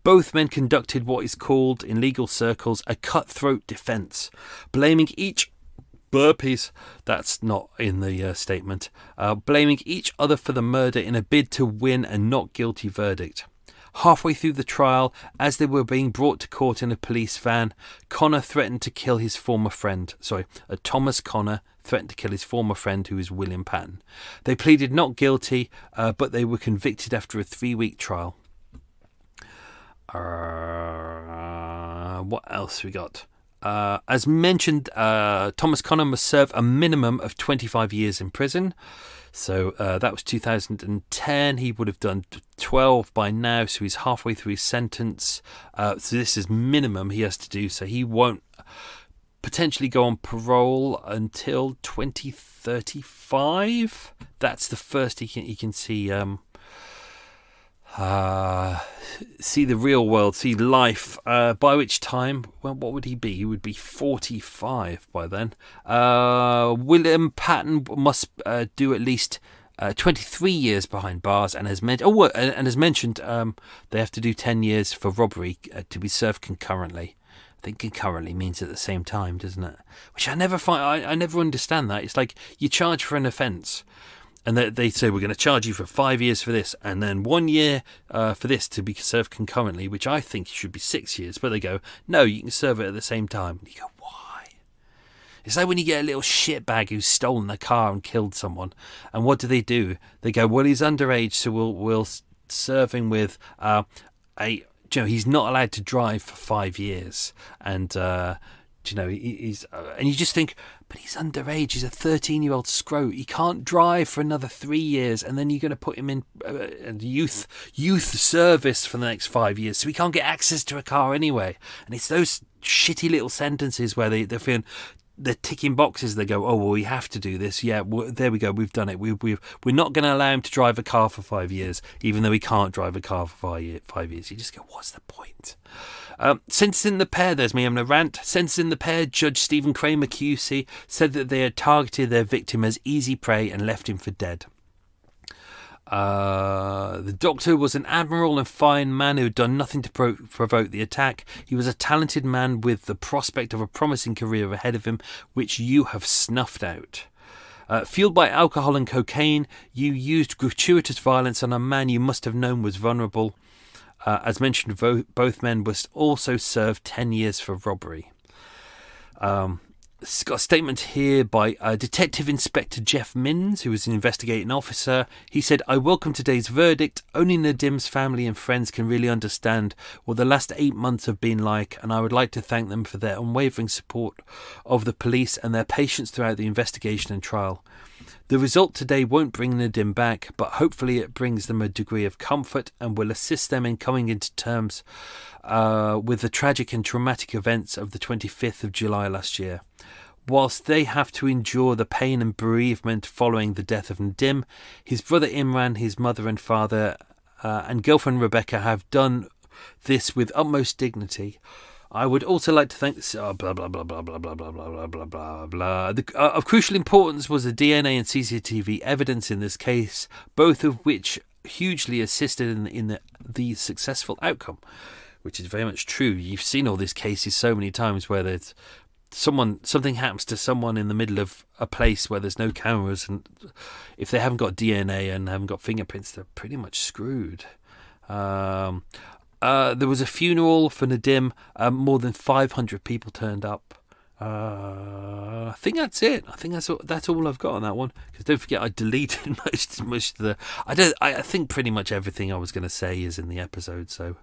Both men conducted what is called, in legal circles, a cutthroat defence, blaming each burpees, that's not in the statement, blaming each other for the murder in a bid to win a not guilty verdict. Halfway through the trial, as they were being brought to court in a police van, Thomas Connor threatened to kill his former friend, who is William Patton. They pleaded not guilty, but they were convicted after a 3-week trial. What else we got? As mentioned, Thomas Connor must serve a minimum of 25 years in prison. So that was 2010. He would have done 12 by now, so he's halfway through his sentence. So this is minimum he has to do. So he won't potentially go on parole until 2035. That's the first he can see see the real world, see life, by which time, well, what would he be? He would be 45 by then. William Patton must do at least 23 years behind bars, and as mentioned, they have to do 10 years for robbery to be served concurrently. I think concurrently means at the same time, doesn't it? Which I never find. I never understand that. It's like you charge for an offence, and they say, we're going to charge you for 5 years for this, and then 1 year for this to be served concurrently, which I think should be 6 years. But they go, no, you can serve it at the same time. And you go, why? It's like when you get a little shitbag who's stolen a car and killed someone. And what do? They go, well, he's underage, so we'll serve him with he's not allowed to drive for 5 years. And he's and you just think, but he's underage. He's a 13-year-old scrote. He can't drive for another 3 years, and then you're going to put him in youth service for the next 5 years, so he can't get access to a car anyway. And it's those shitty little sentences where they're feeling they're ticking boxes. They go, oh well, we have to do this. Yeah, there we go. We've done it. We're not going to allow him to drive a car for 5 years, even though he can't drive a car for 5 years. You just go, what's the point? Sentencing the pair, there's me having a rant. Sentencing the pair, Judge Stephen Kramer QC said that they had targeted their victim as easy prey and left him for dead. The doctor was an admirable and fine man who had done nothing to provoke the attack. He was a talented man with the prospect of a promising career ahead of him, which you have snuffed out. Fueled by alcohol and cocaine, you used gratuitous violence on a man you must have known was vulnerable. As mentioned, both men must also serve 10 years for robbery. It's got a statement here by Detective Inspector Jeff Minns, who was an investigating officer. He said, I welcome today's verdict. Only Nadim's family and friends can really understand what the last 8 months have been like, and I would like to thank them for their unwavering support of the police and their patience throughout the investigation and trial. The result today won't bring Nadim back, but hopefully it brings them a degree of comfort and will assist them in coming into terms with the tragic and traumatic events of the 25th of July last year. Whilst they have to endure the pain and bereavement following the death of Nadim, his brother Imran, his mother and father, and girlfriend Rebecca have done this with utmost dignity. I would also like to thank of crucial importance was the DNA and CCTV evidence in this case, both of which hugely assisted in the successful outcome, which is very much true. You've seen all these cases so many times where there's something happens to someone in the middle of a place where there's no cameras, and if they haven't got DNA and haven't got fingerprints, they're pretty much screwed. There was a funeral for Nadim. More than 500 people turned up. I think that's it. I think that's all I've got on that one. Because don't forget, I deleted most of the. I think pretty much everything I was going to say is in the episode. So,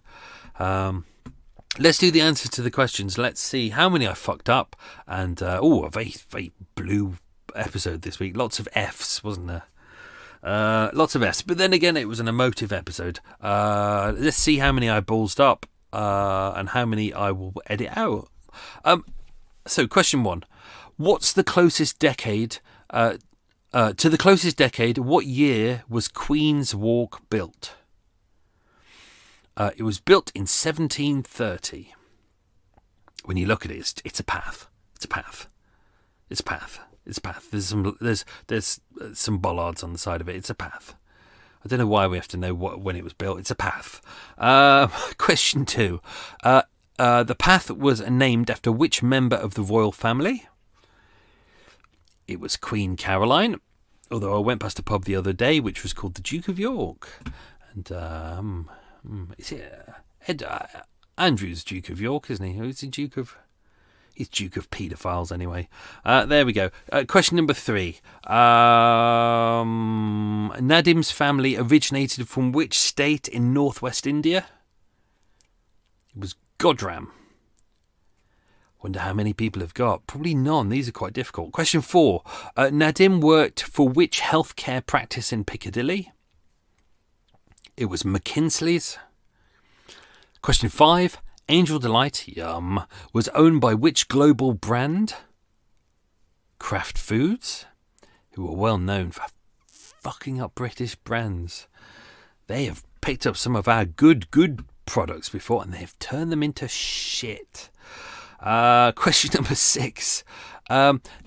let's do the answers to the questions. Let's see how many I fucked up. And a very very blue episode this week. Lots of Fs, wasn't there? Lots of Fs. But then again, it was an emotive episode. Let's see how many I ballsed up and how many I will edit out. So, question 1. What's the closest decade to the closest decade? What year was Queen's Walk built? It was built in 1730. When you look at it, it's a path. It's a path. It's a path. It's a path. There's some bollards on the side of it. It's a path. I don't know why we have to know when it was built. It's a path. Question 2. The path was named after which member of the royal family? It was Queen Caroline, although I went past a pub the other day which was called the Duke of York. And is it Andrew's Duke of York, isn't he? Who's the Duke of... He's Duke of Paedophiles anyway. There we go. Question number 3. Nadim's family originated from which state in northwest India? It was Godram. Wonder how many people have got. Probably none. These are quite difficult. Question 4. Nadim worked for which healthcare practice in Piccadilly? It was McKinsey's. Question 5. Angel Delight, yum, was owned by which global brand? Kraft Foods, who are well known for fucking up British brands. They have picked up some of our good products before and they've turned them into shit. Question number 6.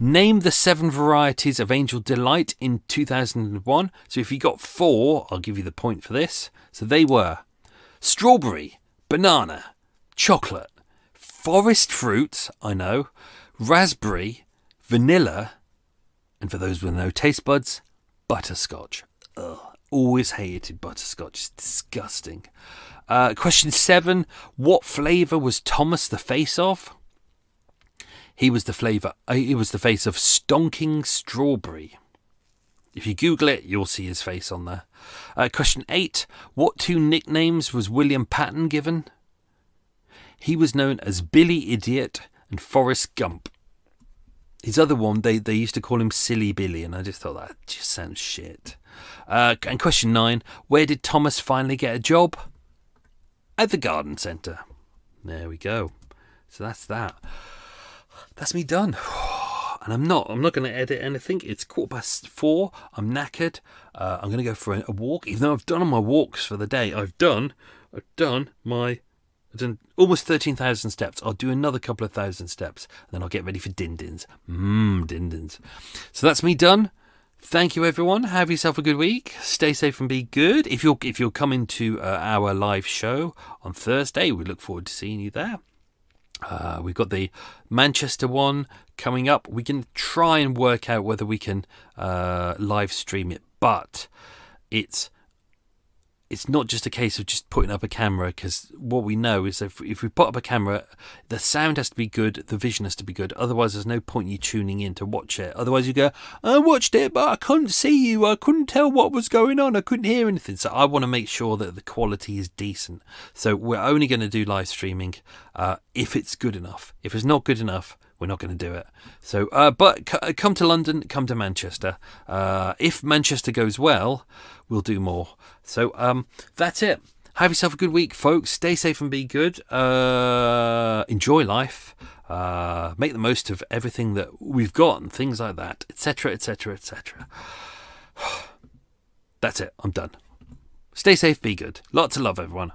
Name the 7 varieties of Angel Delight in 2001. So if you got 4, I'll give you the point for this. So they were strawberry, banana, chocolate, forest fruit, I know, raspberry, vanilla, and for those with no taste buds, butterscotch. Ugh, always hated butterscotch. It's disgusting. Question 7. What flavour was Thomas the face of? He was the face of stonking strawberry. If you Google it, you'll see his face on there. Question 8. What 2 nicknames was William Patton given? He was known as Billy Idiot and Forrest Gump. His other one, they used to call him Silly Billy, and I just thought that just sounds shit. And question 9. Where did Thomas finally get a job? At the garden centre. There we go. So that's that. That's me done. And I'm not going to edit anything. It's 4:15. I'm knackered. I'm going to go for a walk. Even though I've done all my walks for the day, I've done almost 13,000 steps. I'll do another couple of thousand steps, and then I'll get ready for din-dins. Din-dins. So that's me done. Thank you, everyone. Have yourself a good week. Stay safe and be good. If you're coming to our live show on Thursday, we look forward to seeing you there. We've got the Manchester one coming up. We can try and work out whether we can live stream it, but it's not just a case of just putting up a camera, because what we know is if we put up a camera, the sound has to be good, the vision has to be good. Otherwise, there's no point you tuning in to watch it. Otherwise, you go, I watched it, but I couldn't see you. I couldn't tell what was going on. I couldn't hear anything. So I want to make sure that the quality is decent. So we're only going to do live streaming if it's good enough. If it's not good enough, we're not going to do it. So, but come to London, come to Manchester. If Manchester goes well, we'll do more. So, that's it. Have yourself a good week, folks. Stay safe and be good. Enjoy life. Make the most of everything that we've got and things like that, etc., etc., etc. That's it. I'm done. Stay safe, be good. Lots of love, everyone.